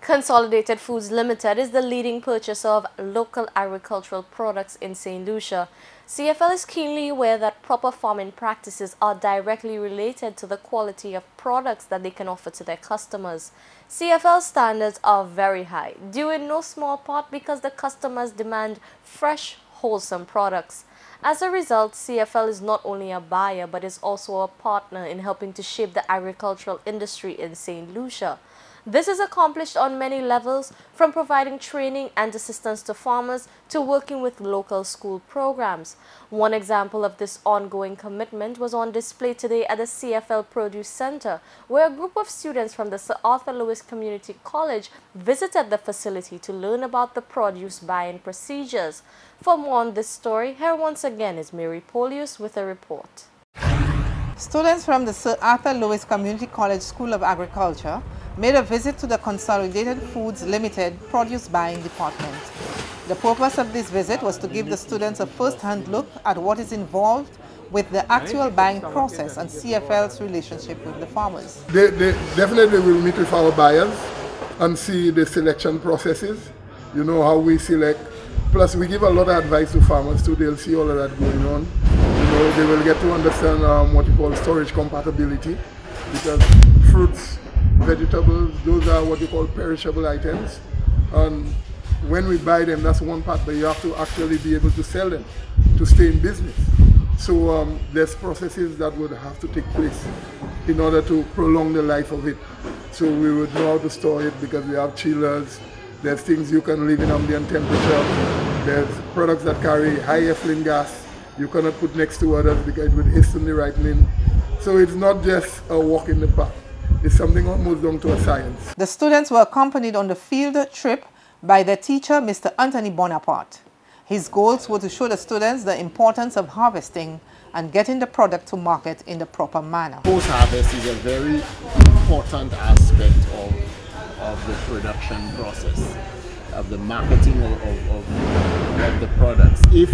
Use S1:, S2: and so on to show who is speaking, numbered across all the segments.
S1: Consolidated Foods Limited is the leading purchaser of local agricultural products in St. Lucia. CFL is keenly aware that proper farming practices are directly related to the quality of products that they can offer to their customers. CFL standards are very high, due in no small part because the customers demand fresh, wholesome products. As a result, CFL is not only a buyer but is also a partner in helping to shape the agricultural industry in St. Lucia. This is accomplished on many levels, from providing training and assistance to farmers to working with local school programs. One example of this ongoing commitment was on display today at the CFL Produce Center, where a group of students from the Sir Arthur Lewis Community College visited the facility to learn about the produce buying procedures. For more on this story, here once again is Mary Polius with a report.
S2: Students from the Sir Arthur Lewis Community College School of Agriculture made a visit to the Consolidated Foods Limited Produce Buying Department. The purpose of this visit was to give the students a first-hand look at what is involved with the actual buying process and CFL's relationship with the farmers.
S3: They definitely will meet with our buyers and see the selection processes, you know, how we select. Plus we give a lot of advice to farmers too. They'll see all of that going on. You know, they will get to understand what you call storage compatibility, because fruits, vegetables, those are what you call perishable items, and when we buy them, that's one part, but you have to actually be able to sell them to stay in business. So there's processes that would have to take place in order to prolong the life of it. So we would know how to store it, because we have chillers, there's things you can leave in ambient temperature, there's products that carry high ethylene gas you cannot put next to others because it would instantly ripen. So it's not just a walk in the park. It's something almost down to a science.
S2: The students were accompanied on the field trip by their teacher, Mr. Anthony Bonaparte. His goals were to show the students the importance of harvesting and getting the product to market in the proper manner.
S4: Post-harvest is a very important aspect of the production process, of the marketing of the products. If,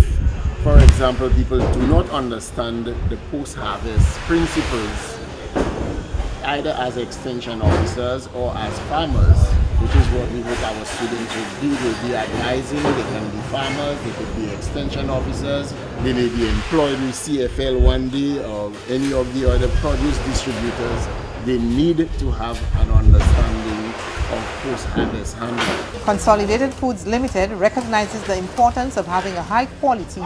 S4: for example, people do not understand the post-harvest principles, either as extension officers or as farmers, which is what we hope our students will do. They'll be advising, they can be farmers, they could be extension officers, they may be employed with CFL one day or any of the other produce distributors. They need to have an understanding of post-harvest handling.
S2: Consolidated Foods Limited recognizes the importance of having a high-quality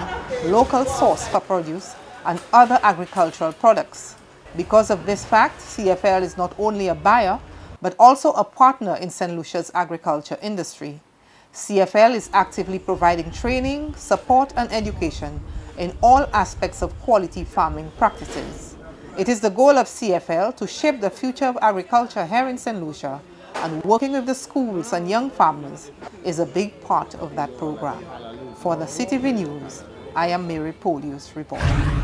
S2: local source for produce and other agricultural products. Because of this fact, CFL is not only a buyer, but also a partner in St. Lucia's agriculture industry. CFL is actively providing training, support and education in all aspects of quality farming practices. It is the goal of CFL to shape the future of agriculture here in St. Lucia, and working with the schools and young farmers is a big part of that program. For the CTV News, I am Mary Polius reporting.